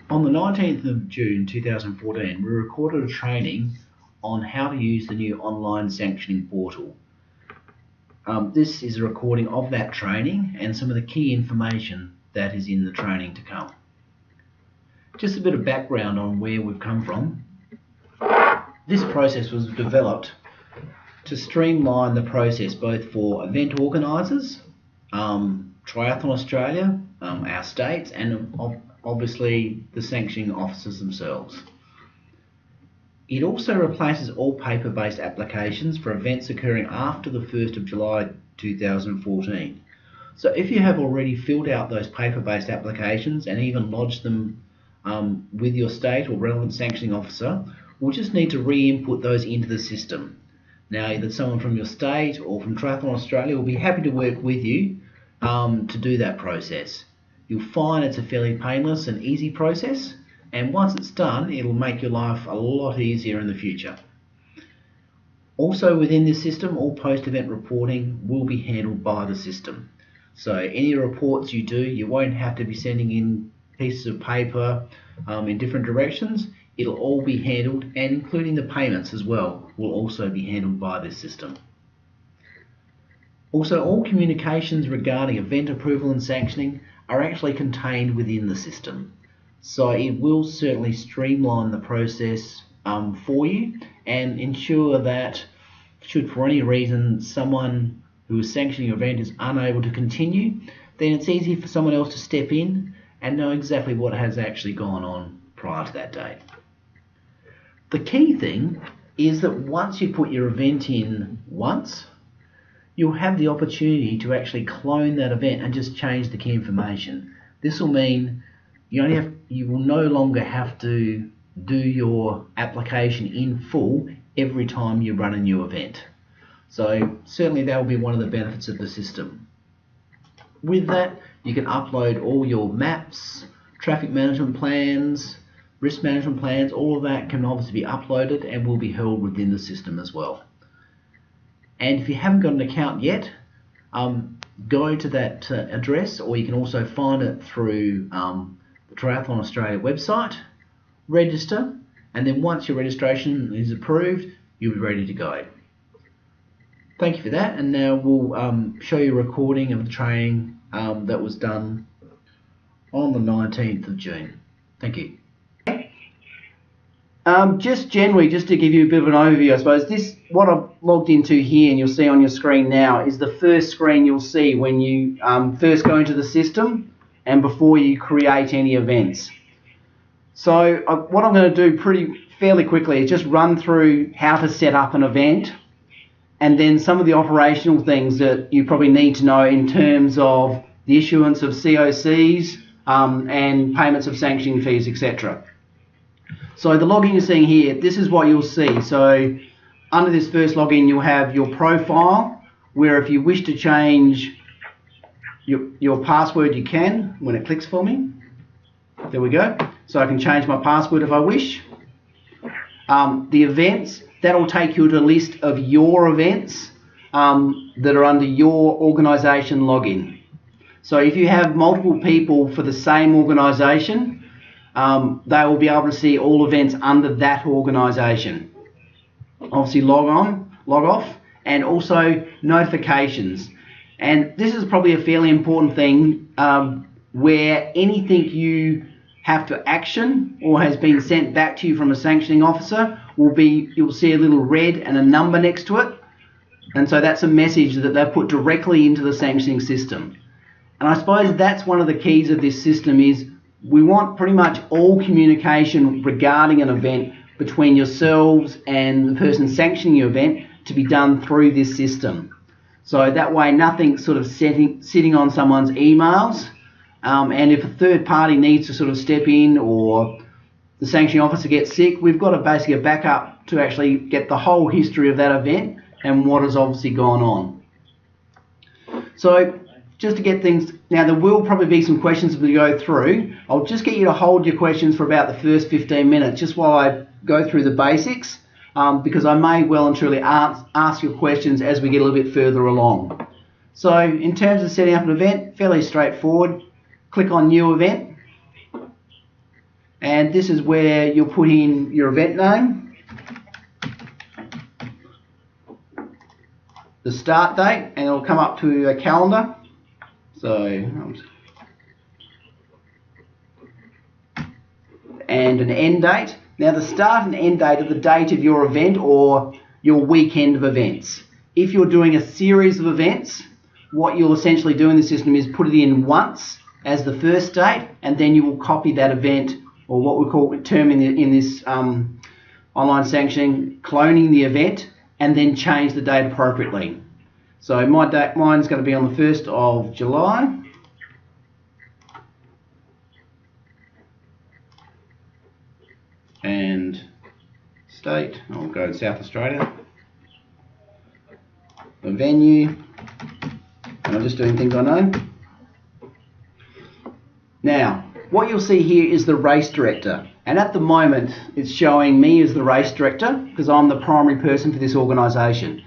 On the 19th of June 2014, we recorded a training on how to use the new online sanctioning portal. This is a recording of that training and some of the key information that is in the training to come. Just a bit of background on where we've come from. This process was developed to streamline the process both for event organisers, Triathlon Australia, our states, and obviously the sanctioning officers themselves. It also replaces all paper-based applications for events occurring after the 1st of July 2014. So if you have already filled out those paper-based applications and even lodged them with your state or relevant sanctioning officer, we'll just need to re-input those into the system. Now, either someone from your state or from Triathlon Australia will be happy to work with you to do that process. You'll find it's a fairly painless and easy process, and once it's done, it'll make your life a lot easier in the future. Also within this system, all post-event reporting will be handled by the system. So any reports you do, you won't have to be sending in pieces of paper in different directions. It'll all be handled, and including the payments as well, will also be handled by this system. Also, all communications regarding event approval and sanctioning are actually contained within the system. So it will certainly streamline the process for you and ensure that should for any reason someone who is sanctioning your event is unable to continue, then it's easy for someone else to step in and know exactly what has actually gone on prior to that date. The key thing is that once you put your event in once, you'll have the opportunity to actually clone that event and just change the key information. This will mean you will no longer have to do your application in full every time you run a new event. So certainly that will be one of the benefits of the system. With that, you can upload all your maps, traffic management plans, risk management plans. All of that can obviously be uploaded and will be held within the system as well. And if you haven't got an account yet, go to that address, or you can also find it through the Triathlon Australia website, register, and then once your registration is approved, you'll be ready to go. Thank you for that, and now we'll show you a recording of the training that was done on the 19th of June. Thank you. Just to give you a bit of an overview, I suppose, what I've logged into here and you'll see on your screen now is the first screen you'll see when you first go into the system and before you create any events. So what I'm going to do fairly quickly is just run through how to set up an event and then some of the operational things that you probably need to know in terms of the issuance of COCs and payments of sanctioning fees, etc. So the login you're seeing here, this is what you'll see. So under this first login, you'll have your profile, where if you wish to change your password, you can when it clicks for me. There we go. So I can change my password if I wish. The events, that'll take you to a list of your events that are under your organisation login. So if you have multiple people for the same organisation, they will be able to see all events under that organisation. Obviously log on, log off, and also notifications. And this is probably a fairly important thing where anything you have to action or has been sent back to you from a sanctioning officer you'll see a little red and a number next to it. And so that's a message that they've put directly into the sanctioning system. And I suppose that's one of the keys of this system is we want pretty much all communication regarding an event between yourselves and the person sanctioning your event to be done through this system. So that way nothing's sort of sitting on someone's emails, and if a third party needs to sort of step in or the sanctioning officer gets sick, we've got basically a backup to actually get the whole history of that event and what has obviously gone on. So just to get things, now there will probably be some questions as we go through. I'll just get you to hold your questions for about the first 15 minutes just while I go through the basics, because I may well and truly ask your questions as we get a little bit further along. So in terms of setting up an event, fairly straightforward. Click on New Event. And this is where you'll put in your event name, the start date, and it'll come up to a calendar. So, and an end date. Now the start and end date are the date of your event or your weekend of events. If you're doing a series of events, what you'll essentially do in the system is put it in once as the first date, and then you will copy that event, or what we call term in this online sanctioning, cloning the event, and then change the date appropriately. So mine's going to be on the 1st of July. And state, I'll go to South Australia. The venue, and I'm just doing things I know. Now, what you'll see here is the race director, and at the moment it's showing me as the race director because I'm the primary person for this organisation.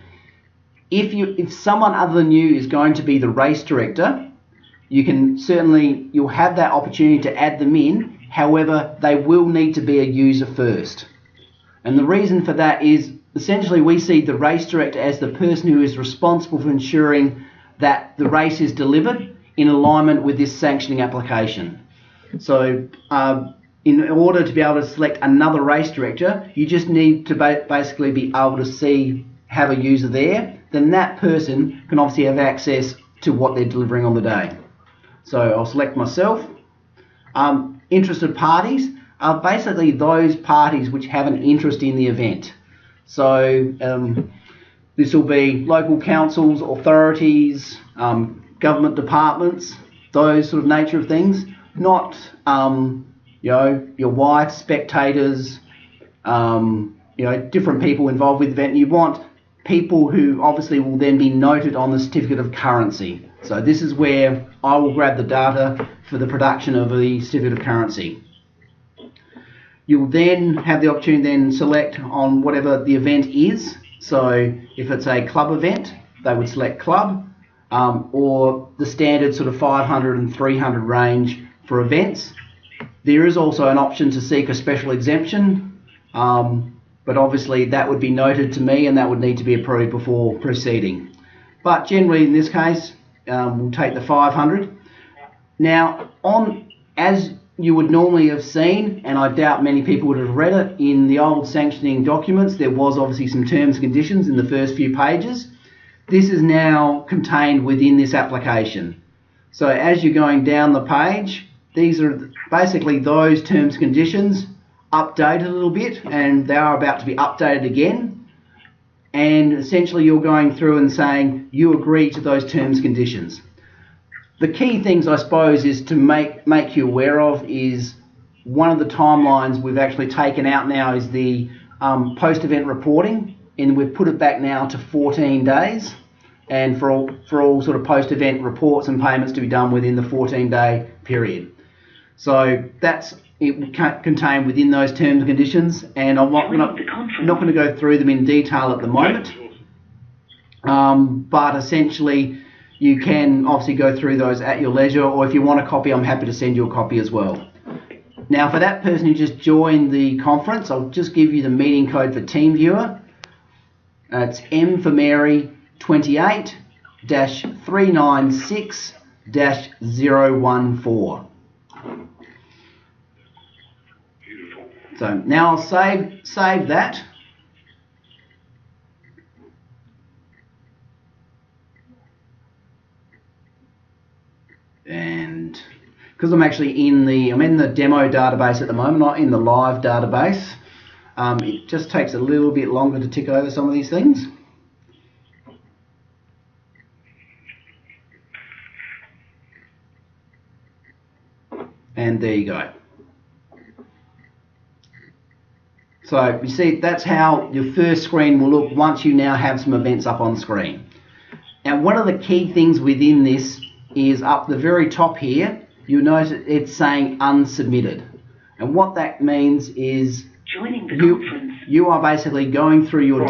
If someone other than you is going to be the race director, you'll have that opportunity to add them in. However, they will need to be a user first. And the reason for that is essentially we see the race director as the person who is responsible for ensuring that the race is delivered in alignment with this sanctioning application. So in order to be able to select another race director, you just need to basically be able to have a user there. Then that person can obviously have access to what they're delivering on the day. So I'll select myself. Interested parties are basically those parties which have an interest in the event. So this will be local councils, authorities, government departments, those sort of nature of things. Not your wife, spectators, different people involved with the event. You want people who obviously will then be noted on the certificate of currency. So this is where I will grab the data for the production of the certificate of currency. You'll then have the opportunity to then select on whatever the event is. So if it's a club event, they would select club, or the standard sort of 500 and 300 range for events. There is also an option to seek a special exemption, but obviously that would be noted to me and that would need to be approved before proceeding. But generally in this case, we'll take the 500. Now, as you would normally have seen, and I doubt many people would have read it, in the old sanctioning documents, there was obviously some terms and conditions in the first few pages. This is now contained within this application. So as you're going down the page, these are basically those terms and conditions updated a little bit, and they are about to be updated again. And essentially you're going through and saying you agree to those terms and conditions. The key things, I suppose, is to make you aware of is one of the timelines we've actually taken out now is the post-event reporting, and we've put it back now to 14 days, and for all sort of post-event reports and payments to be done within the 14-day period. So that's it contained within those terms and conditions, and I'm not going to go through them in detail at the moment, but essentially you can obviously go through those at your leisure, or if you want a copy, I'm happy to send you a copy as well. Now for that person who just joined the conference, I'll just give you the meeting code for TeamViewer. It's M for Mary 28-396-014. So now I'll save that. And because I'm actually in the demo database at the moment, not in the live database, it just takes a little bit longer to tick over some of these things. And there you go. So you see, that's how your first screen will look once you now have some events up on screen. And one of the key things within this is up the very top here, you'll notice it's saying unsubmitted. And what that means is you are basically going through your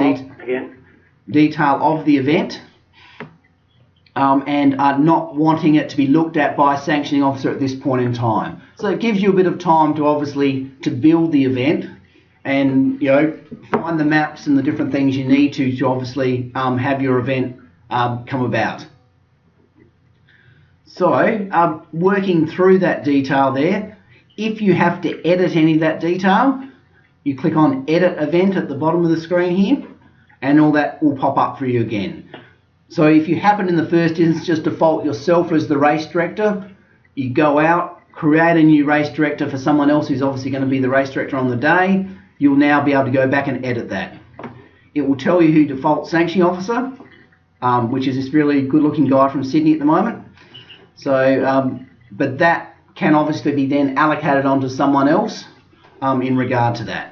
detail of the event, and are not wanting it to be looked at by a sanctioning officer at this point in time. So it gives you a bit of time to obviously to build the event and find the maps and the different things you need to obviously have your event come about. So working through that detail there, if you have to edit any of that detail, you click on Edit Event at the bottom of the screen here, and all that will pop up for you again. So if you happen in the first instance just default yourself as the race director, you go out, create a new race director for someone else who's obviously going to be the race director on the day. You'll now be able to go back and edit that. It will tell you who default sanctioning officer, which is this really good looking guy from Sydney at the moment. So, but that can obviously be then allocated onto someone else in regard to that.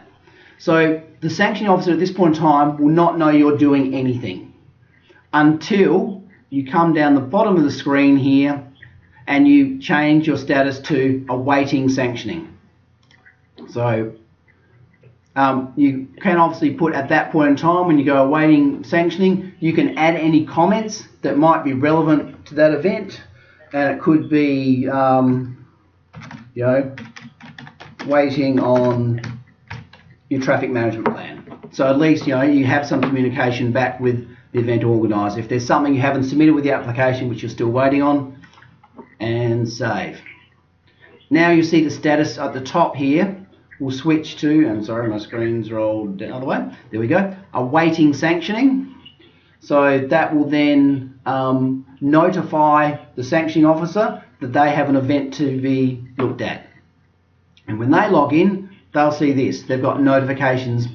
So the sanctioning officer at this point in time will not know you're doing anything until you come down the bottom of the screen here and you change your status to awaiting sanctioning. So you can obviously put at that point in time when you go awaiting sanctioning, you can add any comments that might be relevant to that event, and it could be waiting on your traffic management plan. So at least you have some communication back with the event organiser. If there's something you haven't submitted with the application which you're still waiting on, and save. Now you see the status at the top here. We'll switch to, and sorry, my screen's rolled the other way. There we go. Awaiting sanctioning. So that will then notify the sanctioning officer that they have an event to be looked at. And when they log in, they'll see this. They've got notifications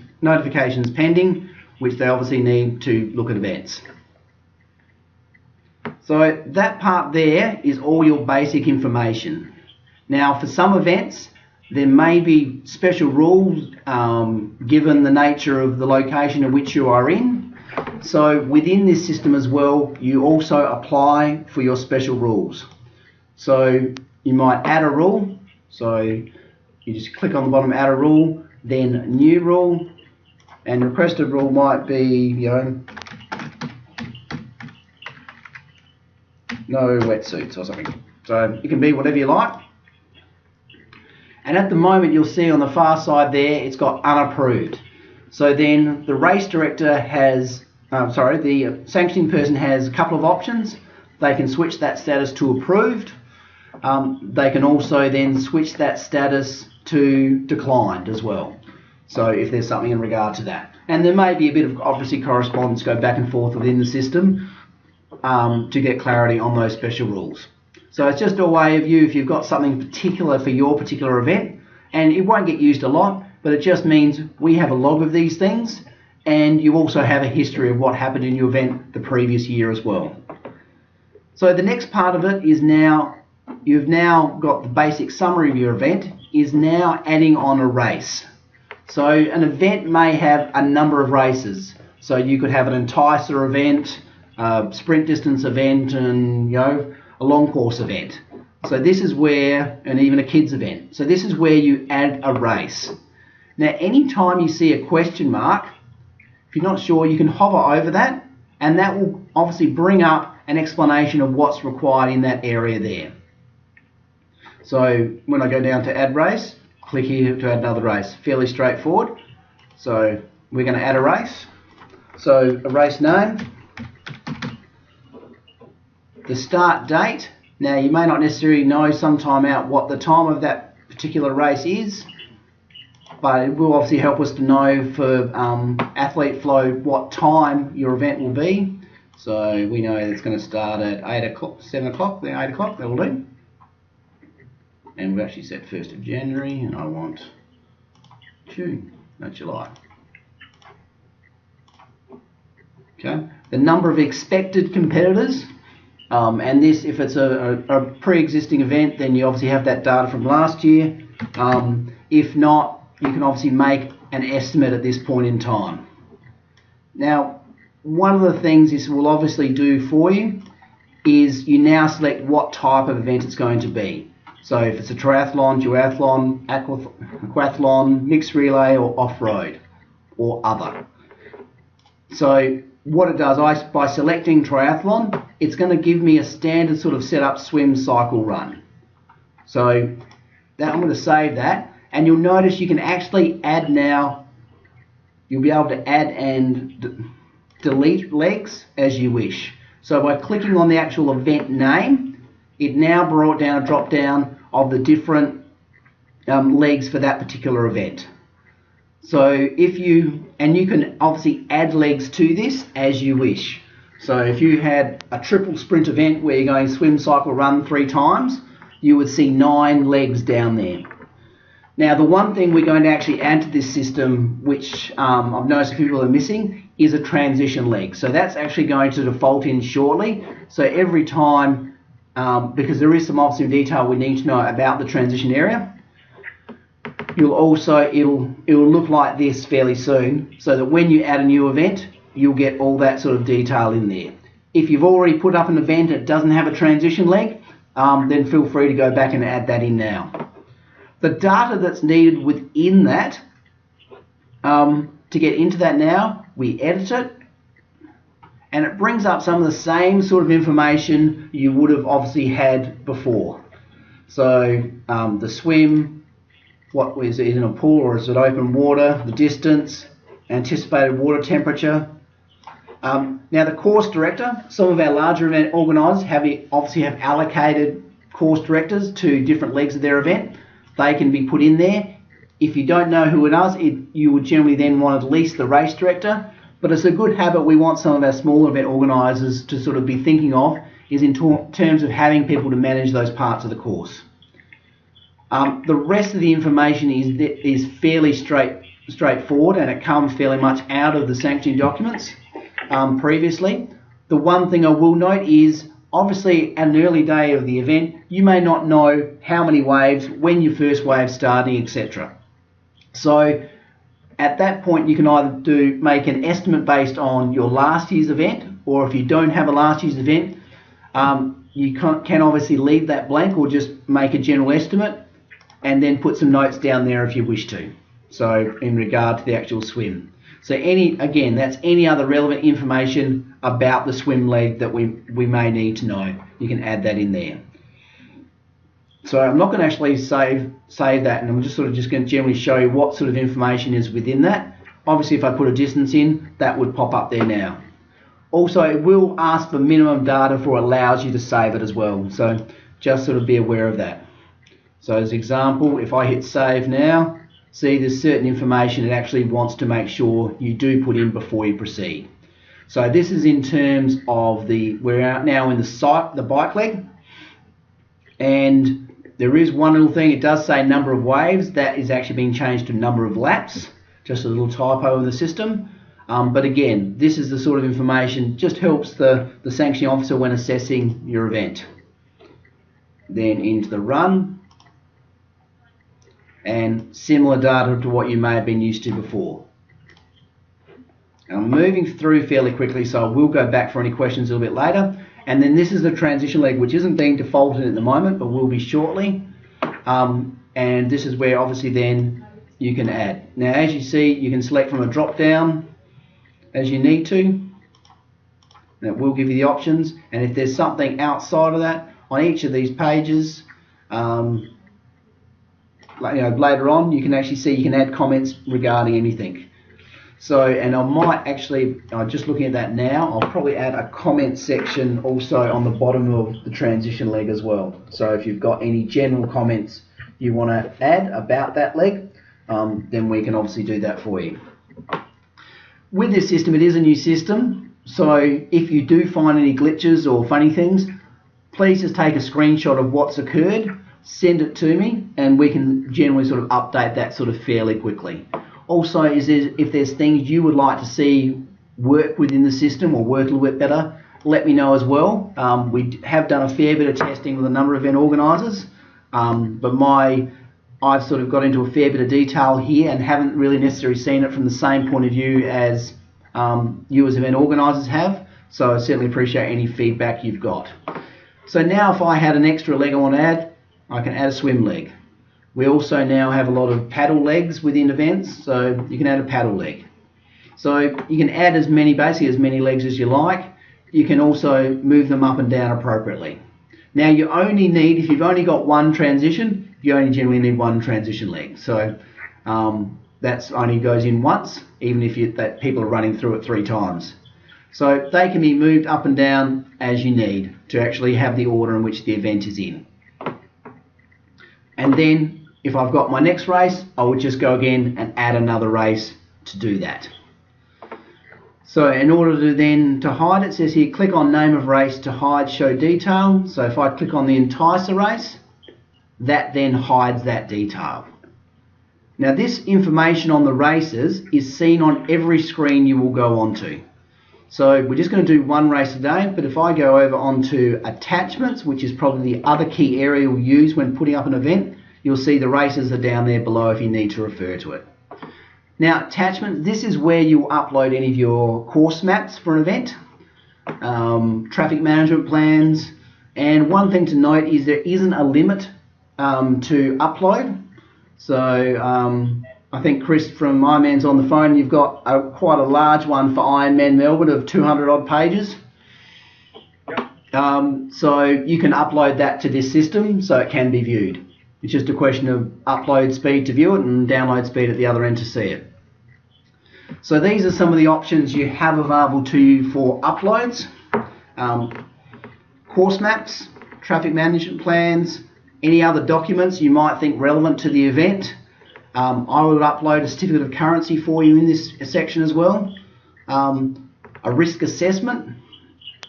pending, which they obviously need to look at events. So that part there is all your basic information. Now for some events, there may be special rules given the nature of the location in which you are in. So within this system as well, you also apply for your special rules. So you might add a rule. So you just click on the bottom, add a rule, then new rule, and requested rule might be, no wetsuits or something. So it can be whatever you like. And at the moment you'll see on the far side there, it's got unapproved. So then the race director has, the sanctioning person has a couple of options. They can switch that status to approved. They can also then switch that status to declined as well. So if there's something in regard to that. And there may be a bit of obviously correspondence go back and forth within the system to get clarity on those special rules. So it's just a way of you, if you've got something particular for your particular event, and it won't get used a lot, but it just means we have a log of these things, and you also have a history of what happened in your event the previous year as well. So the next part of it is now, you've now got the basic summary of your event, is now adding on a race. So an event may have a number of races. So you could have an enticer event, a sprint distance event, and a long course event. So this is where, and even a kids event. So this is where you add a race. Now anytime you see a question mark, if you're not sure, you can hover over that, and that will obviously bring up an explanation of what's required in that area there. So when I go down to add race, click here to add another race. Fairly straightforward. So we're going to add a race. So a race name. The start date. Now you may not necessarily know sometime out what the time of that particular race is, but it will obviously help us to know for athlete flow what time your event will be. So we know it's going to start at 8 o'clock, 7 o'clock, then 8 o'clock, that will do. And we've actually set 1st of January, and I want June, not July. Okay, the number of expected competitors, and this, if it's a pre-existing event, then you obviously have that data from last year. If not, you can obviously make an estimate at this point in time. Now, one of the things this will obviously do for you is you now select what type of event it's going to be. So if it's a triathlon, duathlon, aquathlon, mixed relay, or off-road, or other. So what it does, by selecting triathlon, it's going to give me a standard sort of setup swim cycle run. So that I'm going to save that, and you'll notice you can actually add now. You'll be able to add and delete legs as you wish. So by clicking on the actual event name, it now brought down a drop down of the different legs for that particular event. So you can obviously add legs to this as you wish. So if you had a triple sprint event where you're going swim, cycle, run 3 times, you would see 9 legs down there. Now the one thing we're going to actually add to this system, which I've noticed a few people are missing, is a transition leg. So that's actually going to default in shortly. So every time, because there is some obviously detail we need to know about the transition area, it'll look like this fairly soon, so that when you add a new event, you'll get all that sort of detail in there. If you've already put up an event that doesn't have a transition leg, then feel free to go back and add that in now. The data that's needed within that, to get into that now, we edit it, and it brings up some of the same sort of information you would have obviously had before. So the swim, what is it, in a pool or is it open water, the distance, anticipated water temperature. Now the course director, some of our larger event organisers obviously have allocated course directors to different legs of their event. They can be put in there. If you don't know who it does, you would generally then want at least the race director, but it's a good habit we want some of our smaller event organisers to sort of be thinking of, is in terms of having people to manage those parts of the course. The rest of the information is fairly straightforward, and it comes fairly much out of the sanctioning documents previously. The one thing I will note is, obviously at an early day of the event, you may not know how many waves, when your first wave's starting, etc. So at that point you can either make an estimate based on your last year's event, or if you don't have a last year's event, you can obviously leave that blank or just make a general estimate, and then put some notes down there if you wish to. So in regard to the actual swim. So again, that's any other relevant information about the swim leg that we may need to know. You can add that in there. So I'm not going to actually save that, and I'm just going to generally show you what sort of information is within that. Obviously if I put a distance in, that would pop up there now. Also it will ask for minimum data before it allows you to save it as well. So just sort of be aware of that. So as an example, if I hit save now, see there's certain information it actually wants to make sure you do put in before you proceed. So this is in terms of we're now in the bike leg, and there is one little thing, it does say number of waves, that is actually being changed to number of laps, just a little typo in the system. But again, this is the sort of information, just helps the sanctioning officer when assessing your event. Then into the run, and similar data to what you may have been used to before. I'm moving through fairly quickly, so I will go back for any questions a little bit later. And then this is the transition leg, which isn't being defaulted at the moment, but will be shortly. And this is where obviously then you can add. Now as you see, you can select from a drop down as you need to. And it will give you the options. And if there's something outside of that, on each of these pages, later on, you can actually see you can add comments regarding anything. So, and I might actually, just looking at that now, I'll probably add a comment section also on the bottom of the transition leg as well. So if you've got any general comments you want to add about that leg, then we can obviously do that for you. With this system, it is a new system, so if you do find any glitches or funny things, please just take a screenshot of what's occurred, send it to me, and we can generally sort of update that sort of fairly quickly. Also, if there's things you would like to see work within the system or work a little bit better, let me know as well. We have done a fair bit of testing with a number of event organisers, but I've sort of got into a fair bit of detail here and haven't really necessarily seen it from the same point of view as you as event organisers have, so I certainly appreciate any feedback you've got. So now if I had an extra leg I want to add, I can add a swim leg. We also now have a lot of paddle legs within events, so you can add a paddle leg. So you can add basically as many legs as you like. You can also move them up and down appropriately. Now you only need, if you've only got one transition, you only generally need one transition leg. So that's only goes in once, even if that people are running through it 3 times. So they can be moved up and down as you need to actually have the order in which the event is in. And then if I've got my next race, I would just go again and add another race to do that. So in order to hide it, says here, click on name of race to hide show detail. So if I click on the Enticer race, that then hides that detail. Now this information on the races is seen on every screen you will go onto. So we're just going to do one race today, but if I go over onto attachments, which is probably the other key area you'll use when putting up an event, you'll see the races are down there below if you need to refer to it. Now attachment, this is where you'll upload any of your course maps for an event, traffic management plans, and one thing to note is there isn't a limit to upload. So I think Chris from Ironman's on the phone, you've got quite a large one for Ironman Melbourne of 200 odd pages. So you can upload that to this system so it can be viewed. It's just a question of upload speed to view it and download speed at the other end to see it. So these are some of the options you have available to you for uploads. Course maps, traffic management plans, any other documents you might think relevant to the event. I will upload a certificate of currency for you in this section as well. A risk assessment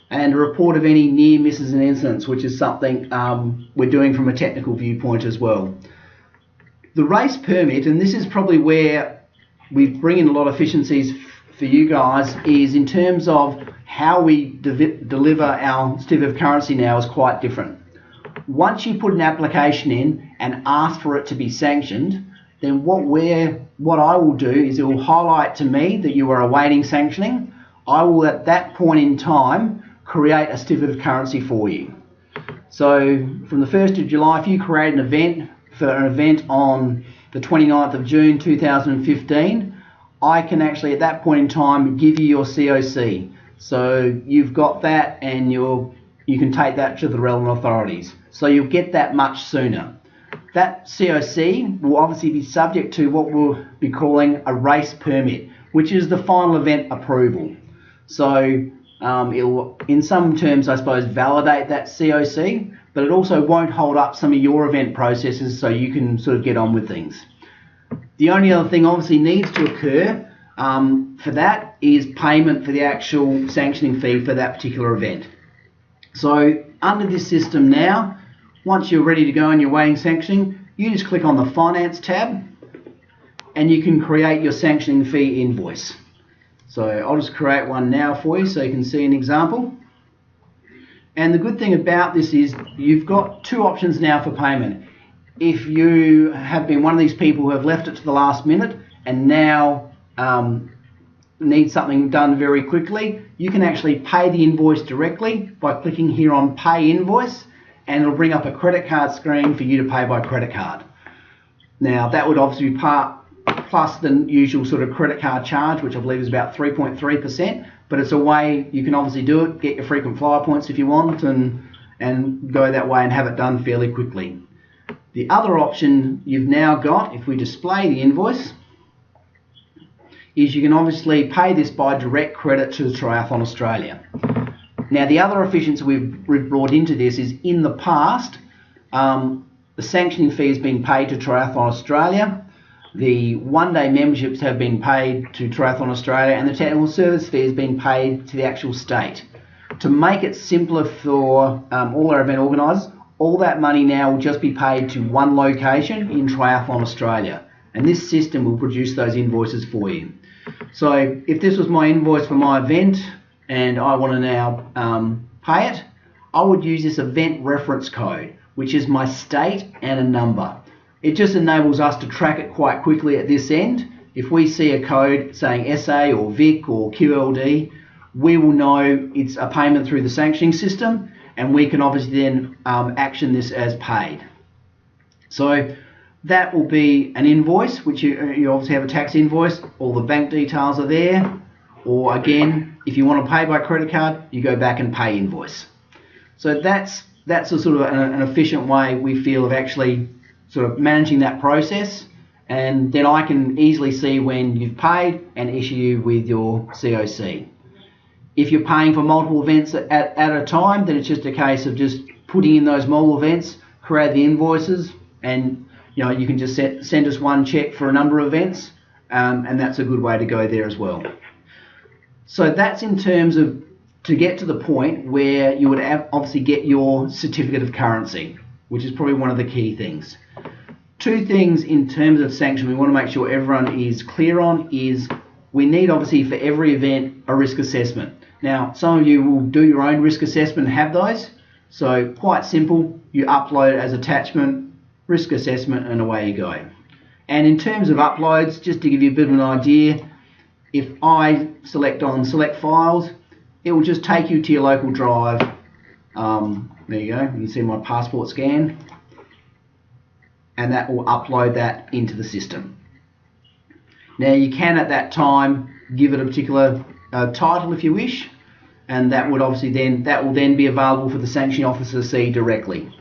and a report of any near misses and incidents, which is something we're doing from a technical viewpoint as well. The race permit, and this is probably where we bring in a lot of efficiencies for you guys, is in terms of how we deliver our certificate of currency now is quite different. Once you put an application in and ask for it to be sanctioned, then what I will do is it will highlight to me that you are awaiting sanctioning. I will at that point in time create a certificate of currency for you. So from the 1st of July, if you create an event on the 29th of June 2015, I can actually at that point in time give you your COC. So you've got that and you can take that to the relevant authorities. So you'll get that much sooner. That COC will obviously be subject to what we'll be calling a race permit, which is the final event approval. So it will, in some terms, I suppose, validate that COC, but it also won't hold up some of your event processes so you can sort of get on with things. The only other thing obviously needs to occur for that is payment for the actual sanctioning fee for that particular event. So under this system now, once you're ready to go and you're waiting sanctioning, you just click on the Finance tab and you can create your sanctioning fee invoice. So I'll just create one now for you so you can see an example. And the good thing about this is you've got 2 options now for payment. If you have been one of these people who have left it to the last minute and now need something done very quickly, you can actually pay the invoice directly by clicking here on Pay Invoice, and it'll bring up a credit card screen for you to pay by credit card. Now that would obviously be plus the usual sort of credit card charge, which I believe is about 3.3%, but it's a way you can obviously do it, get your frequent flyer points if you want, and go that way and have it done fairly quickly. The other option you've now got, if we display the invoice, is you can obviously pay this by direct credit to Triathlon Australia. Now the other efficiency we've brought into this is in the past, the sanctioning fee has been paid to Triathlon Australia, the one-day memberships have been paid to Triathlon Australia, and the technical service fee has been paid to the actual state. To make it simpler for all our event organisers, all that money now will just be paid to one location in Triathlon Australia, and this system will produce those invoices for you. So if this was my invoice for my event and I want to now pay it, I would use this event reference code, which is my state and a number. It just enables us to track it quite quickly at this end. If we see a code saying SA or VIC or QLD, we will know it's a payment through the sanctioning system, and we can obviously then action this as paid. So that will be an invoice, which you obviously have a tax invoice. All the bank details are there. Or again, if you want to pay by credit card, you go back and pay invoice. So that's a sort of an efficient way we feel of actually sort of managing that process. And then I can easily see when you've paid and issue you with your COC. If you're paying for multiple events at a time, then it's just a case of just putting in those multiple events, create the invoices, and you can just send us one check for a number of events, and that's a good way to go there as well. So that's in terms of to get to the point where you would obviously get your certificate of currency, which is probably one of the key things. Two things in terms of sanction we want to make sure everyone is clear on is we need obviously for every event a risk assessment. Now some of you will do your own risk assessment and have those, so quite simple, you upload it as attachment, risk assessment, and away you go. And in terms of uploads, just to give you a bit of an idea, if I select select files, it will just take you to your local drive. There you go, you can see my passport scan, and that will upload that into the system. Now you can at that time give it a particular title if you wish, and that would obviously that will then be available for the sanctioning officer to see directly.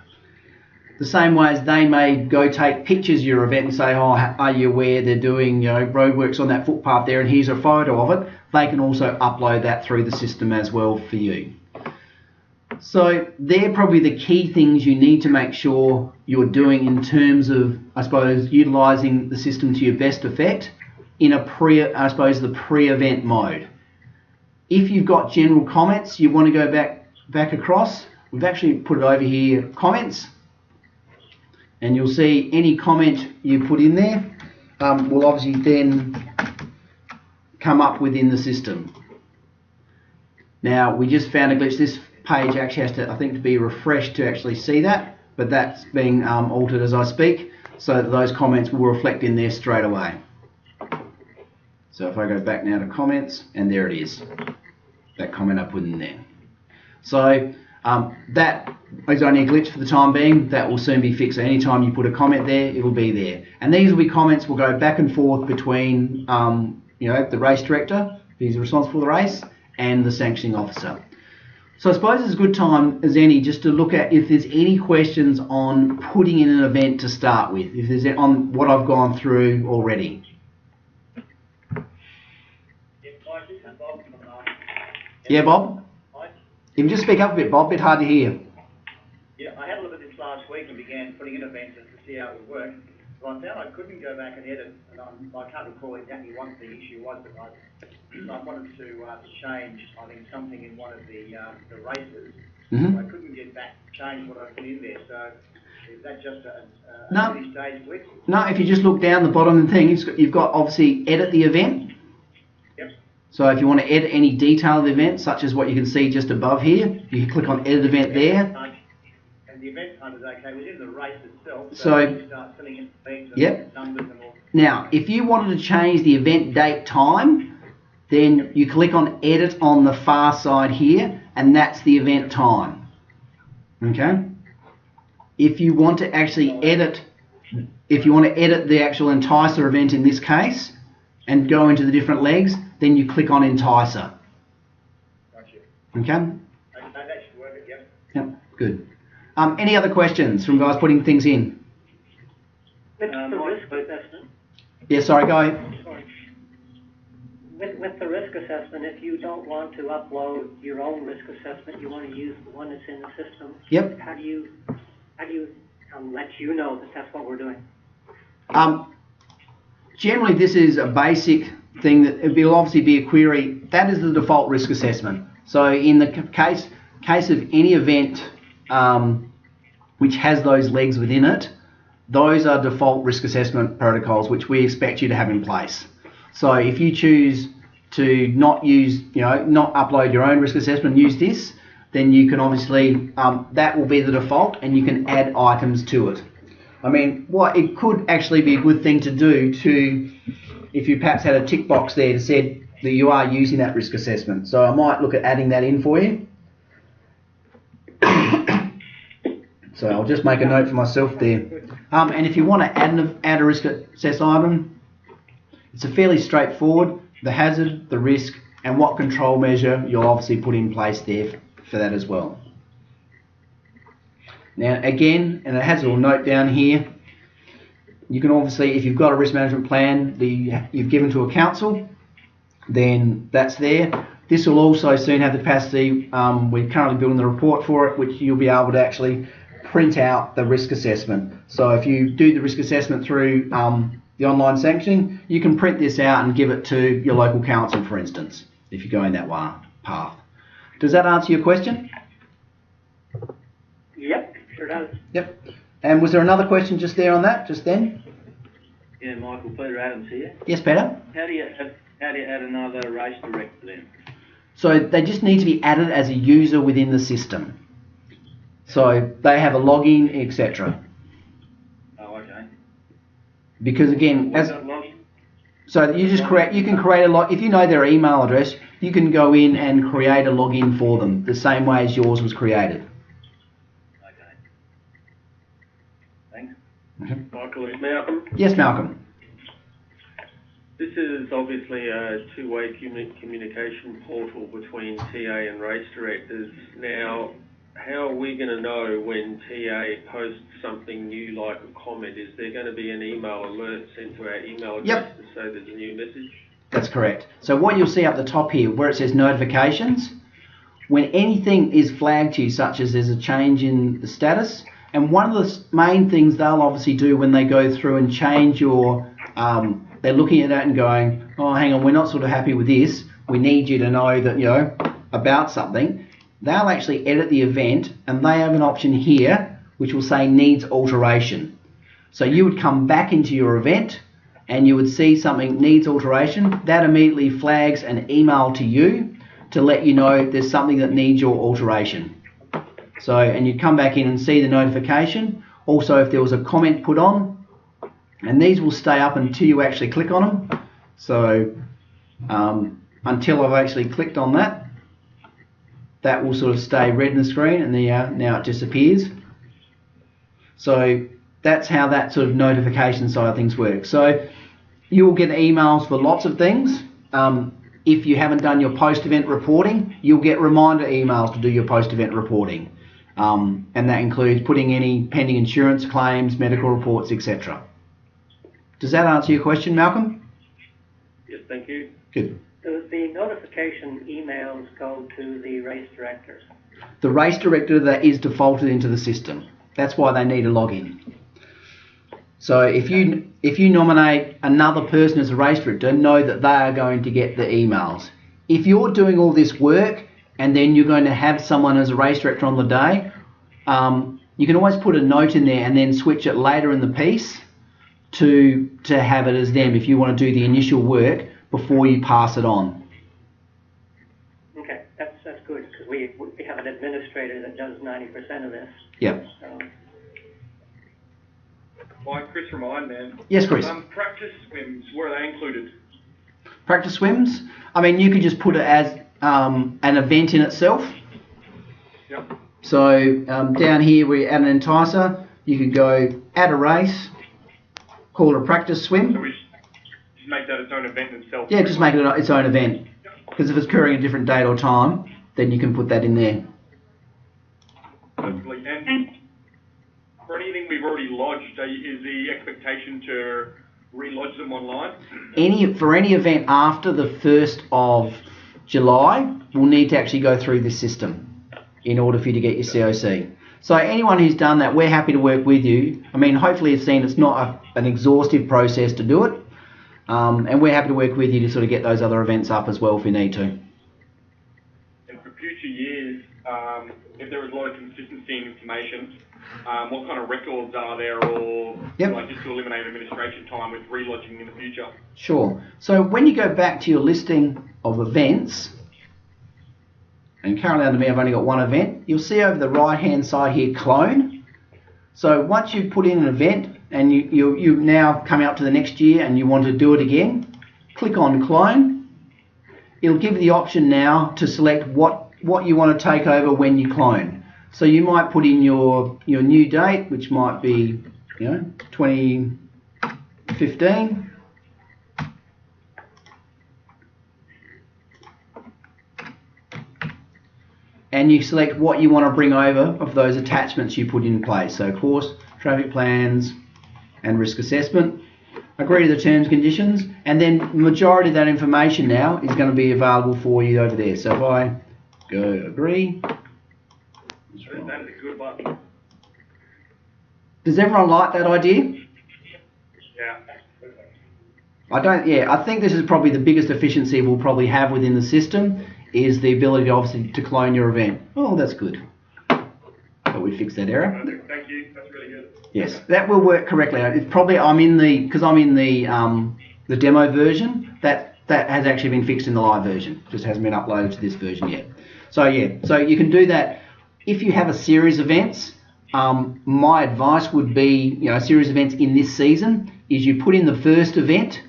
The same way as they may go take pictures of your event and say, oh, are you aware they're doing roadworks on that footpath there and here's a photo of it, they can also upload that through the system as well for you. So they're probably the key things you need to make sure you're doing in terms of, I suppose, utilising the system to your best effect in a the pre-event mode. If you've got general comments you want to go back across, we've actually put it over here, comments. And you'll see any comment you put in there will obviously then come up within the system. Now we just found a glitch. This page actually has to, I think, to be refreshed to actually see that, but that's being altered as I speak, so that those comments will reflect in there straight away. So if I go back now to comments, and there it is, that comment I put in there. So that is only a glitch for the time being. That will soon be fixed. So anytime you put a comment there, it will be there. And these will be comments will go back and forth between the race director, who's responsible for the race, and the sanctioning officer. So I suppose it's a good time as any just to look at if there's any questions on putting in an event to start with, if there's on what I've gone through already. Yeah, Bob? You can just speak up a bit, Bob, a bit hard to hear. Yeah, I had a look at this last week and began putting in events to see how it would work. So I found I couldn't go back and edit, and I can't recall exactly what the issue was, but I wanted to change, I think, something in one of the races. Mm-hmm. So I couldn't get back to change what I put in there. So is that just a early stage glitch? No, if you just look down the bottom of the thing, you've got obviously edit the event. Yep. So if you want to edit any detail of the event, such as what you can see just above here, you can click on edit event there. And the event type is okay within the race itself. So you start filling in things and numbers and all. Now, if you wanted to change the event date time, then you click on edit on the far side here, and that's the event time. Okay? If you want to actually edit, the actual enticer event in this case, and go into the different legs, then you click on enticer. Gotcha. Okay? That should work, yep. Yep, good. Any other questions from guys putting things in? With the risk assessment. Yeah, sorry, go ahead. Sorry. With the risk assessment, if you don't want to upload your own risk assessment, you want to use the one that's in the system. Yep. How do you let you know that that's what we're doing? Generally, this is a basic thing that it will obviously be a query. That is the default risk assessment. So in the case of any event which has those legs within it, those are default risk assessment protocols which we expect you to have in place. So if you choose to not upload your own risk assessment and use this, then you can obviously, that will be the default, and you can add items to it. I mean, it could actually be a good thing to do if you perhaps had a tick box there that said that you are using that risk assessment. So I might look at adding that in for you. So I'll just make a note for myself there. And if you want to add a risk assess item, it's a fairly straightforward, the hazard, the risk, and what control measure you'll obviously put in place there for that as well. Now again, and it has a little note down here, you can obviously, if you've got a risk management plan that you've given to a council, then that's there. This will also soon have the capacity, we're currently building the report for it, which you'll be able to actually print out the risk assessment. So if you do the risk assessment through the online sanctioning, you can print this out and give it to your local council, for instance, if you're going that path. Does that answer your question? Yep, sure does. Yep. And was there another question just there on that, just then? Yeah, Michael, Peter Adams here. Yes, Peter? How do you add another race director then? So they just need to be added as a user within the system. So they have a login, etc. Oh, okay. Because again, so you just you can create a if you know their email address, you can go in and create a login for them the same way as yours was created. Okay. Thanks. Michael, it's Malcolm. Yes, Malcolm. This is obviously a two-way communication portal between TA and race directors. Now, how are we going to know when TA posts something new like a comment? Is there going to be an email alert sent to our email address to say there's a new message? That's correct. So what you'll see up the top here where it says notifications, when anything is flagged to you, such as there's a change in the status, and one of the main things they'll obviously do when they go through and change your they're looking at that and going, oh, hang on, we're not sort of happy with this. We need you to know that, you know, about something. They'll actually edit the event, and they have an option here which will say needs alteration. So you would come back into your event and you would see something needs alteration. That immediately flags an email to you to let you know there's something that needs your alteration. So, and you'd come back in and see the notification. Also, if there was a comment put on, and these will stay up until you actually click on them. So until I've actually clicked on that, that will sort of stay red in the screen, and now it disappears. So that's how that sort of notification side of things works. So you will get emails for lots of things. If you haven't done your post-event reporting, you'll get reminder emails to do your post-event reporting. And that includes putting any pending insurance claims, medical reports, etc. Does that answer your question, Malcolm? Yes, thank you. Good. The notification emails go to the race directors. The race director that is defaulted into the system. That's why they need a login. So if you nominate another person as a race director, know that they are going to get the emails. If you're doing all this work and then you're going to have someone as a race director on the day, you can always put a note in there and then switch it later in the piece to have it as them if you want to do the initial work before you pass it on. Okay, that's good, because we have an administrator that does 90% of this. Yep. So. Mike, Chris from Ironman. Yes, Chris. Practice swims, where are they included? Practice swims? I mean, you could just put it as an event in itself. Yep. So down here we add an enticer. You could go add a race, call it a practice swim. So we just make that its own event in itself? Yeah, just make it its own event. Because if it's occurring a different date or time, then you can put that in there. Absolutely. And for anything we've already lodged, is the expectation to re-lodge them online? For any event after the 1st of July, we'll need to actually go through this system in order for you to get your COC. So anyone who's done that, we're happy to work with you. I mean, hopefully you've seen it's not an exhaustive process to do it. And we're happy to work with you to sort of get those other events up as well if you need to. And for future years, if there is a lot of consistency in information, what kind of records are there, or like just to eliminate administration time with relodging in the future? Sure. So when you go back to your listing of events, and currently under me I've only got one event, you'll see over the right hand side here clone. So once you've put in an event and you now come out to the next year and you want to do it again, click on clone. It'll give you the option now to select what you want to take over when you clone. So you might put in your new date, which might be 2015. And you select what you want to bring over of those attachments you put in place. So course, traffic plans, and risk assessment. Agree to the terms and conditions, and then the majority of that information now is going to be available for you over there. So if I go agree. That is a good button. Does everyone like that idea? Yeah. I think this is probably the biggest efficiency we'll probably have within the system, is the ability to obviously to clone your event. Oh, that's good. But we fixed that error. Thank you. That's really good. Yes, that will work correctly. It's probably I'm in the demo version. That has actually been fixed in the live version. Just hasn't been uploaded to this version yet. So yeah, so you can do that if you have a series of events. My advice would be, series of events in this season is you put in the first event,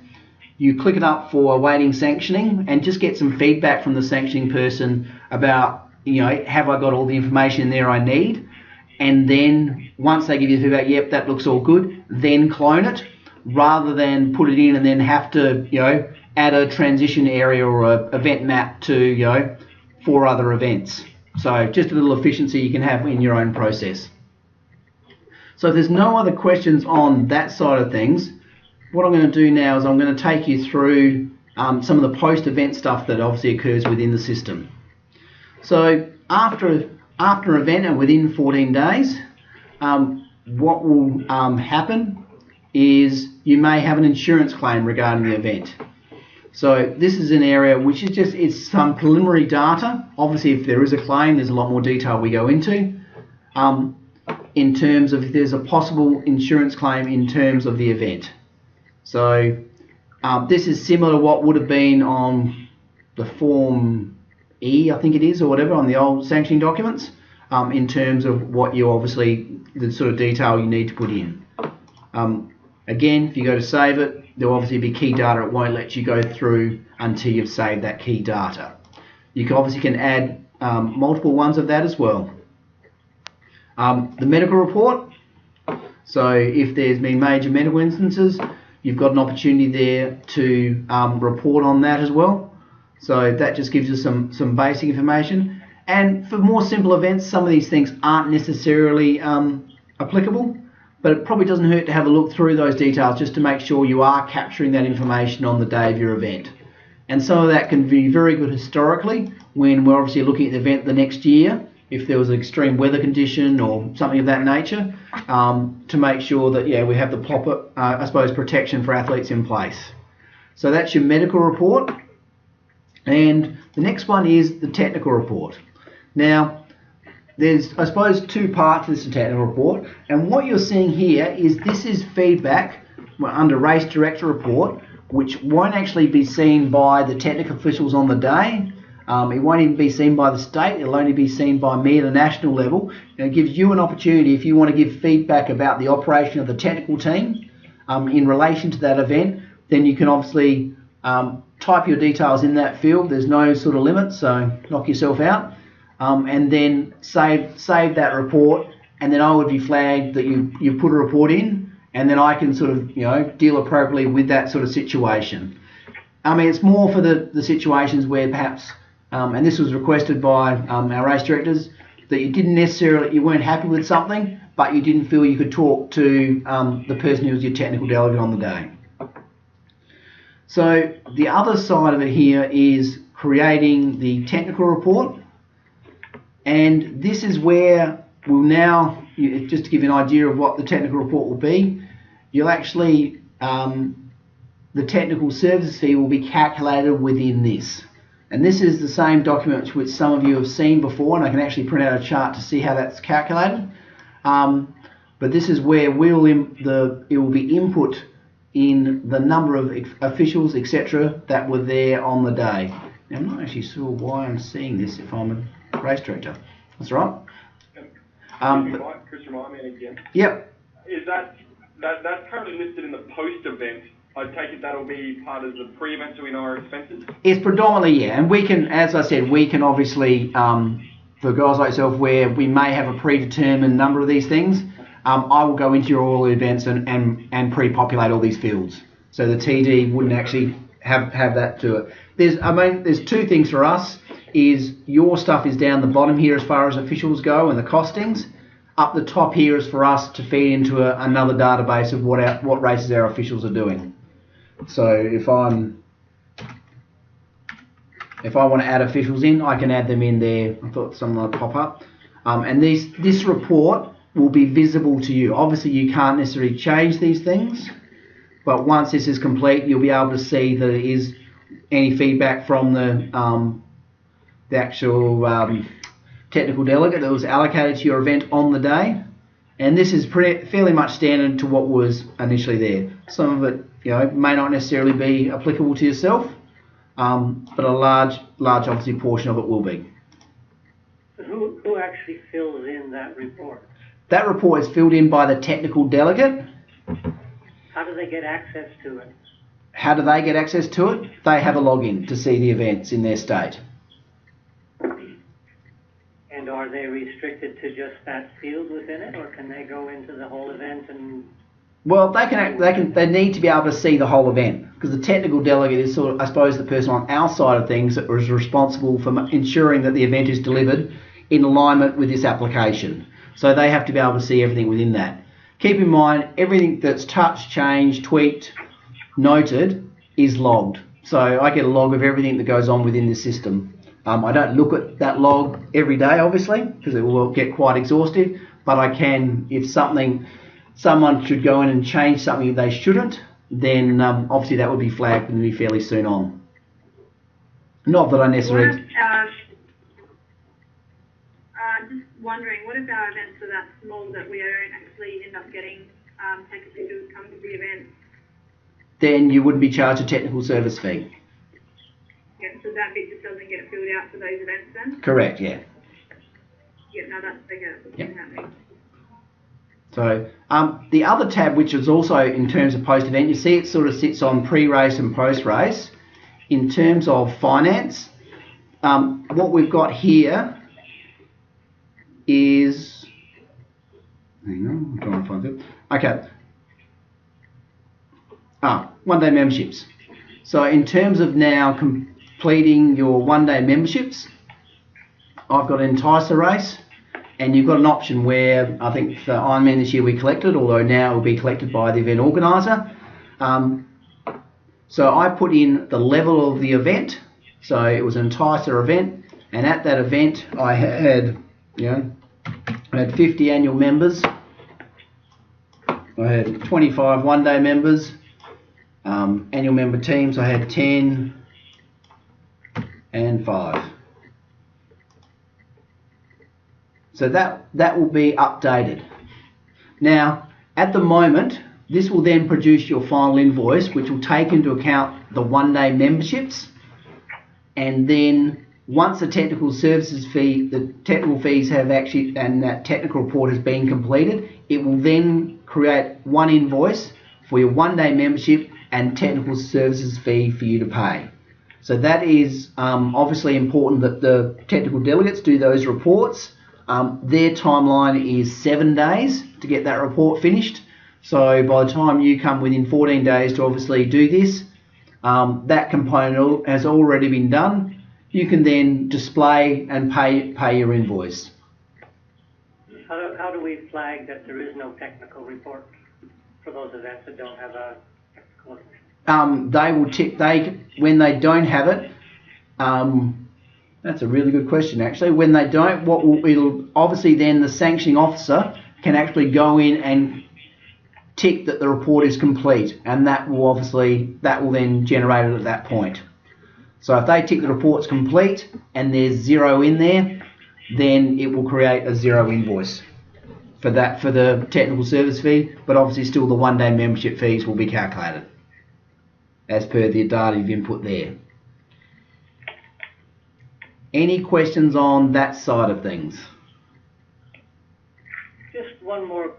you click it up for awaiting sanctioning, and just get some feedback from the sanctioning person about, have I got all the information in there I need? And then once they give you feedback, yep, that looks all good, then clone it, rather than put it in and then have to, add a transition area or a event map to, 4 other events. So just a little efficiency you can have in your own process. So if there's no other questions on that side of things, what I'm going to do now is I'm going to take you through some of the post-event stuff that obviously occurs within the system. So after an event and within 14 days, what will happen is you may have an insurance claim regarding the event. So this is an area which is it's some preliminary data. Obviously, if there is a claim, there's a lot more detail we go into. In terms of if there's a possible insurance claim in terms of the event. So this is similar to what would have been on the Form E, I think it is, or whatever, on the old sanctioning documents, in terms of what you obviously, the sort of detail you need to put in. Again, if you go to save it, there'll obviously be key data. It won't let you go through until you've saved that key data. You can add multiple ones of that as well. The medical report, so if there's been major medical instances, you've got an opportunity there to report on that as well. So that just gives you some basic information. And for more simple events, some of these things aren't necessarily applicable, but it probably doesn't hurt to have a look through those details just to make sure you are capturing that information on the day of your event. And some of that can be very good historically when we're obviously looking at the event the next year, if there was an extreme weather condition or something of that nature, to make sure that we have the proper, protection for athletes in place. So that's your medical report. And the next one is the technical report. Now, there's, 2 parts to this technical report. And what you're seeing here is this is feedback under Race Director Report, which won't actually be seen by the technical officials on the day. It won't even be seen by the state. It'll only be seen by me at a national level. And it gives you an opportunity, if you want to give feedback about the operation of the technical team in relation to that event, then you can obviously type your details in that field. There's no sort of limit, so knock yourself out. And then save that report, and then I would be flagged that you put a report in, and then I can sort of deal appropriately with that sort of situation. I mean, it's more for the situations where perhaps, and this was requested by our race directors, that you weren't happy with something, but you didn't feel you could talk to the person who was your technical delegate on the day. So the other side of it here is creating the technical report. And this is where we'll now, just to give you an idea of what the technical report will be, you'll actually, the technical services fee will be calculated within this. And this is the same document which some of you have seen before, and I can actually print out a chart to see how that's calculated. But this is where it will be input in the number of officials, etc., that were there on the day. Now, I'm not actually sure why I'm seeing this if I'm a race director. That's right. Chris, remind me again. Yep. Is that's currently listed in the post-event? I take it that'll be part of the pre-event, so we know our expenses? It's predominantly, yeah. And we can, as I said, we can obviously, for guys like yourself, where we may have a predetermined number of these things, I will go into your all events and pre-populate all these fields. So the TD wouldn't actually have that to it. There's two things for us. Is your stuff is down the bottom here as far as officials go and the costings. Up the top here is for us to feed into another database of what races our officials are doing. So if I want to add officials in, I can add them in there. I thought someone would pop up. And this report will be visible to you. Obviously, you can't necessarily change these things, but once this is complete, you'll be able to see that it is any feedback from the actual technical delegate that was allocated to your event on the day. And this is fairly much standard to what was initially there. Some of it, may not necessarily be applicable to yourself, but a large obviously portion of it will be. Who actually fills in that report? That report is filled in by the technical delegate. How do they get access to it? How do they get access to it? They have a login to see the events in their state. And are they restricted to just that field within it, or can they go into the whole event and? Well, they need to be able to see the whole event, because the technical delegate is sort of, I suppose, the person on our side of things that is responsible for ensuring that the event is delivered in alignment with this application. So they have to be able to see everything within that. Keep in mind, everything that's touched, changed, tweaked, noted is logged. So I get a log of everything that goes on within the system. I don't look at that log every day, obviously, because it will get quite exhaustive, but I can, if someone should go in and change something they shouldn't, then obviously that would be flagged and be fairly soon on. Not that I necessarily... Just wondering, what if our events are that small that we don't actually end up getting tech officials come to the event? Then you wouldn't be charged a technical service fee. Yeah, so that bit just doesn't get filled out for those events then? Correct, yeah. Yeah, no, that's bigger. Yep. So the other tab, which is also in terms of post-event, you see it sort of sits on pre-race and post-race. In terms of finance, what we've got here is, hang on, I'm trying to find it. Okay. One-day memberships. So in terms of now completing your one-day memberships, I've got an Enticer race, and you've got an option where I think for Ironman this year we collected, although now it will be collected by the event organiser. So I put in the level of the event. So it was an Enticer event, and at that event I had 50 annual members. I had 25 one-day members. Annual member teams, I had 10 and 5. So that will be updated. Now, at the moment, this will then produce your final invoice, which will take into account the one-day memberships, and then once the technical services fee, the technical fees have actually, and that technical report has been completed, it will then create one invoice for your one-day membership and technical services fee for you to pay. So that is obviously important that the technical delegates do those reports. Their timeline is 7 days to get that report finished. So by the time you come within 14 days to obviously do this, that component has already been done. You can then display and pay your invoice. How do we flag that there is no technical report for those events that don't have a technical? They will when they don't have it. That's a really good question, actually. When they don't, it'll obviously then the sanctioning officer can actually go in and tick that the report is complete, and that will then generate it at that point. So if they tick the report's complete and there's 0 in there, then it will create a 0 invoice for that, for the technical service fee, but obviously still the one-day membership fees will be calculated as per the data you've input there. Any questions on that side of things? Just one more.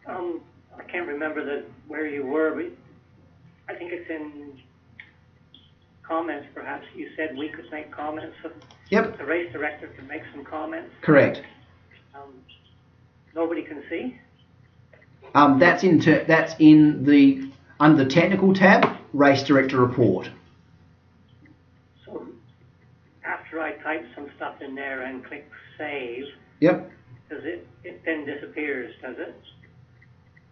I can't remember where you were, but I think it's in comments. Perhaps you said we could make comments. Yep. The race director can make some comments. Correct. Nobody can see. That's in the under the technical tab, race director report. So after I type some stuff in there and click save, Yep. does it then disappears, does it?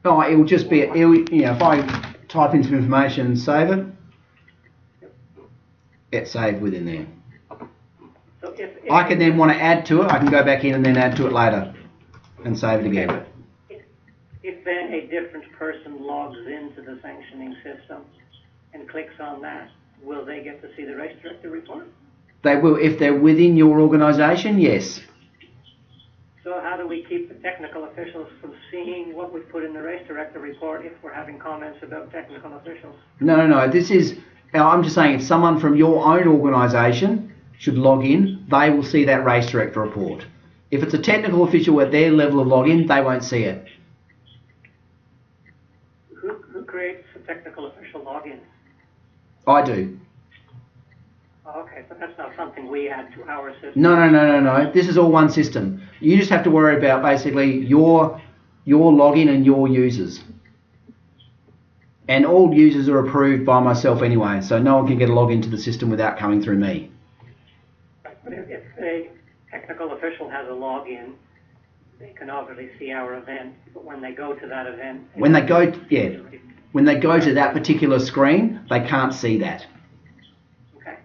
Oh, it will just be, if I type in some information and save it, it's saved within there. So if I can then want to add to it, I can go back in and then add to it later and save it again. Okay, if then a different person logs into the sanctioning system and clicks on that, will they get to see the race director report? They will, if they're within your organisation, yes. So how do we keep the technical officials from seeing what we put in the race director report if we're having comments about technical officials? No, this is, I'm just saying if someone from your own organisation should log in, they will see that race director report. If it's a technical official at their level of login, they won't see it. Who creates a technical official login? I do. Oh, okay, but that's not something we add to our system. No. This is all one system. You just have to worry about basically your login and your users. And all users are approved by myself anyway, so no one can get a login to the system without coming through me. But if a technical official has a login, they can obviously see our event, but when they go to that event... When they go to that particular screen, they can't see that. Okay.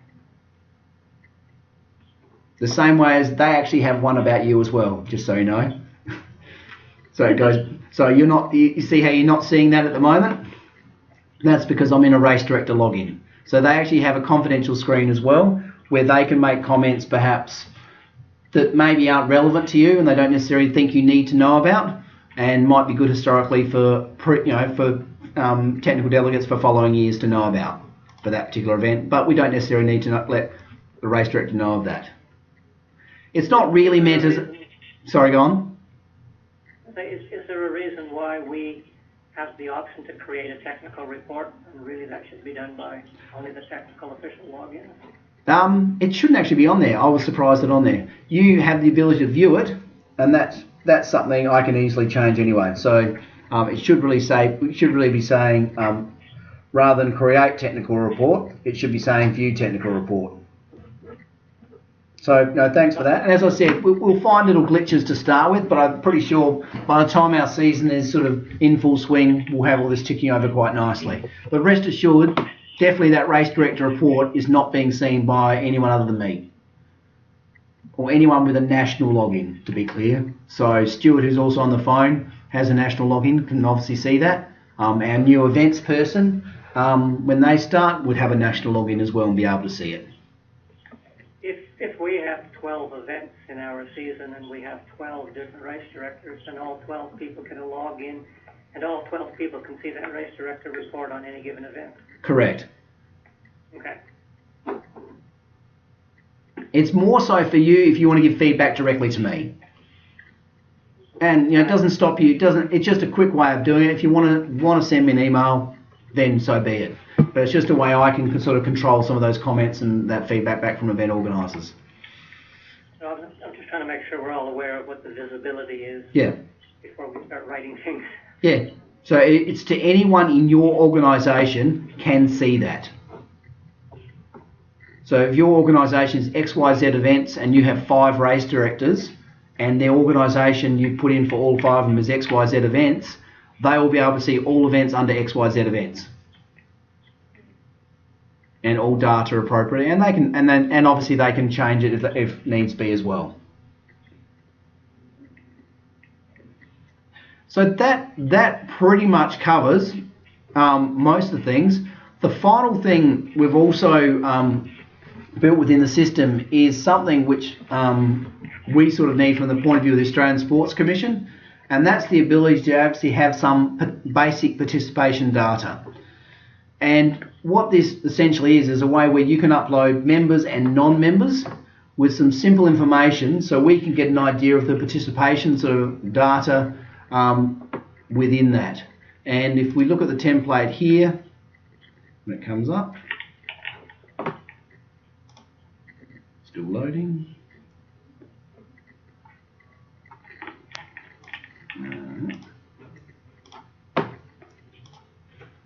The same way as they actually have one about you as well, just so you know. So it goes, so you're not, you see how you're not seeing that at the moment? That's because I'm in a race director login. So they actually have a confidential screen as well, where they can make comments perhaps that maybe aren't relevant to you and they don't necessarily think you need to know about, and might be good historically for technical delegates for following years to know about for that particular event. But we don't necessarily need to let the race director know of that. It's not really meant as... Sorry, go on. Is there a reason why we have the option to create a technical report, and really that should be done by only the technical official login? It shouldn't actually be on there. I was surprised it's on there. You have the ability to view it, and that's something I can easily change anyway. So it should really be saying rather than create technical report, it should be saying view technical report. So no, thanks for that. And as I said, we'll find little glitches to start with, but I'm pretty sure by the time our season is sort of in full swing, we'll have all this ticking over quite nicely. But rest assured, definitely that race director report is not being seen by anyone other than me. Or anyone with a national login, to be clear. So Stuart, who's also on the phone, has a national login, can obviously see that. Our new events person, when they start, would have a national login as well and be able to see it. If we have 12 events in our season and we have 12 different race directors, and all 12 people can log in and all 12 people can see that race director report on any given event? Correct. Okay. It's more so for you if you want to give feedback directly to me. And it doesn't stop you. It's just a quick way of doing it. If you want to send me an email, then so be it. But it's just a way I can sort of control some of those comments and that feedback back from event organisers. So I'm just trying to make sure we're all aware of what the visibility is. Yeah. Before we start writing things. Yeah. So it's to anyone in your organisation can see that. So if your organisation is XYZ events and you have 5 race directors and their organisation you put in for all 5 of them as XYZ events, they will be able to see all events under XYZ events. And all data appropriately, and they can, and obviously they can change it if needs be as well. So that pretty much covers most of the things. The final thing we've also built within the system is something which we sort of need from the point of view of the Australian Sports Commission, and that's the ability to actually have some basic participation data. And what this essentially is a way where you can upload members and non-members with some simple information so we can get an idea of the participation sort of data within that. And if we look at the template here, when it comes up, still loading.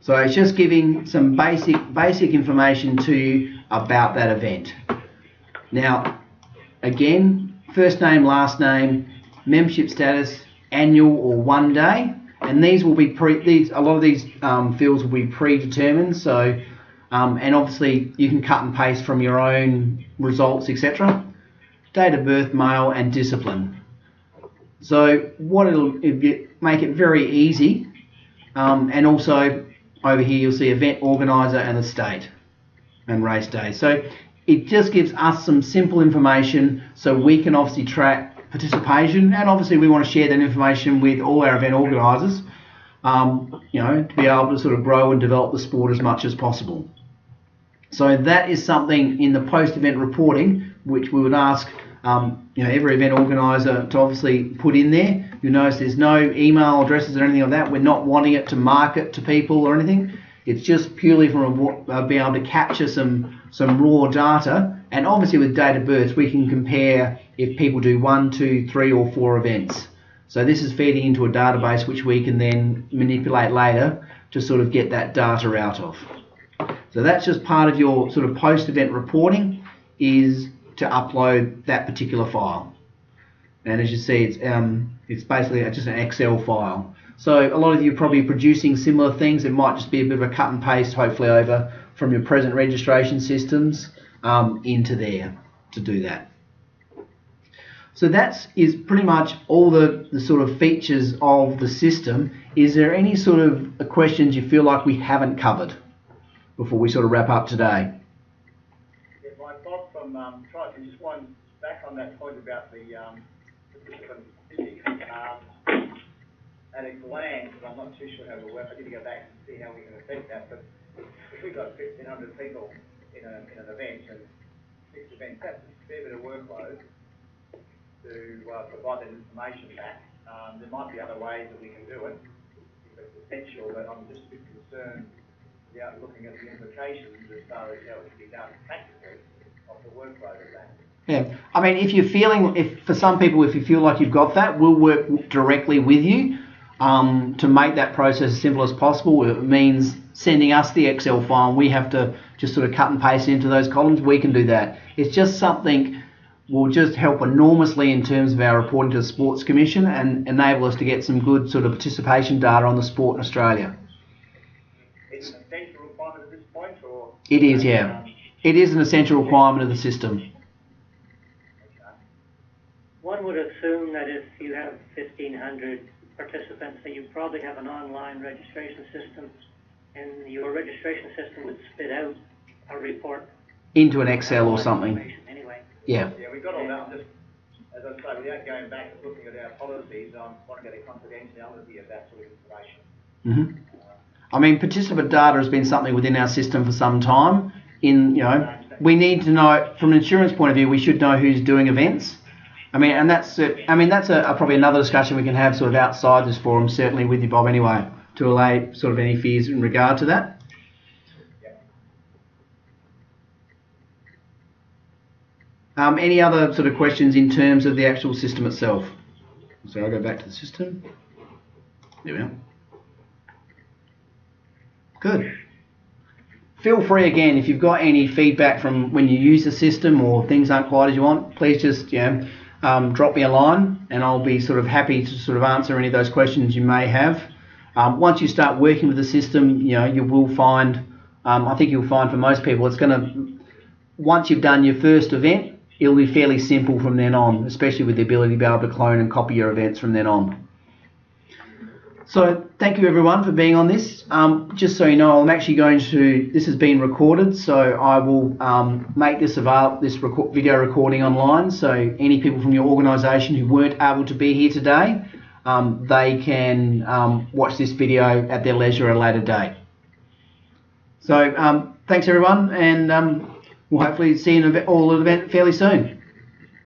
So it's just giving some basic information to you about that event. Now, again, first name, last name, membership status, annual or 1 day, and these will be a lot of these fields will be predetermined. So, and obviously you can cut and paste from your own results, etc. Date of birth, male, and discipline. So what it'll make it very easy, and also over here you'll see event organizer and the state and race day. So it just gives us some simple information so we can obviously track participation, and obviously we want to share that information with all our event organisers, to be able to sort of grow and develop the sport as much as possible. So that is something in the post-event reporting which we would ask every event organiser to obviously put in there. You'll notice there's no email addresses or anything like that. We're not wanting it to market to people or anything. It's just purely from being able to capture some raw data, and obviously with date of birth we can compare if people do 1, 2, 3 or 4 events. So this is feeding into a database which we can then manipulate later to sort of get that data out of. So that's just part of your sort of post-event reporting, is to upload that particular file. And as you see, it's basically just an Excel file. So a lot of you are probably producing similar things. It might just be a bit of a cut and paste, hopefully over from your present registration systems into there to do that. So that is pretty much all the sort of features of the system. Is there any sort of questions you feel like we haven't covered before we sort of wrap up today? Yeah, my thought from TRIATHLON, just one back on that point about the participant statistics. At a glance, and I'm not too sure how it will work, I need to go back and see how we can affect that, but if we've got 1,500 people in an event and 6 events, that's a fair bit of workload to provide that information back. There might be other ways that we can do it if it's essential, but I'm just a bit concerned without looking at the implications as far as how it can be done practically of the workload of that. Yeah, I mean, if you're feeling, for some people, if you feel like you've got that, we'll work directly with you to make that process as simple as possible. It means sending us the Excel file and we have to just sort of cut and paste into those columns. We can do that. It's just something will just help enormously in terms of our reporting to the Sports Commission and enable us to get some good sort of participation data on the sport in Australia. It's an essential requirement at this point, or? It is, yeah. It is an essential requirement of the system. One would assume that if you have 1,500 participants, that you probably have an online registration system, and your registration system would spit out a report into an Excel or something. Anyway. Yeah. Yeah, we've got all that. Just, as I say, without going back and looking at our policies, I want to get a confidentiality of that sort of information. I mean, participant data has been something within our system for some time. We need to know, from an insurance point of view, we should know who's doing events. I mean, and that's probably another discussion we can have sort of outside this forum, certainly with you, Bob, anyway, to allay sort of any fears in regard to that. Any other sort of questions in terms of the actual system itself? So I'll go back to the system. There we are. Good. Feel free again, if you've got any feedback from when you use the system or things aren't quite as you want, please just drop me a line and I'll be sort of happy to sort of answer any of those questions you may have. Once you start working with the system, you will find, I think you'll find for most people, it's going to, once you've done your first event, it'll be fairly simple from then on, especially with the ability to be able to clone and copy your events from then on. So thank you everyone for being on this. Just so you know, I'm actually going to, this has been recorded, so I will make this available, this video recording online, so any people from your organisation who weren't able to be here today, they can watch this video at their leisure at a later date. So thanks everyone, and we'll hopefully see you all at the event fairly soon.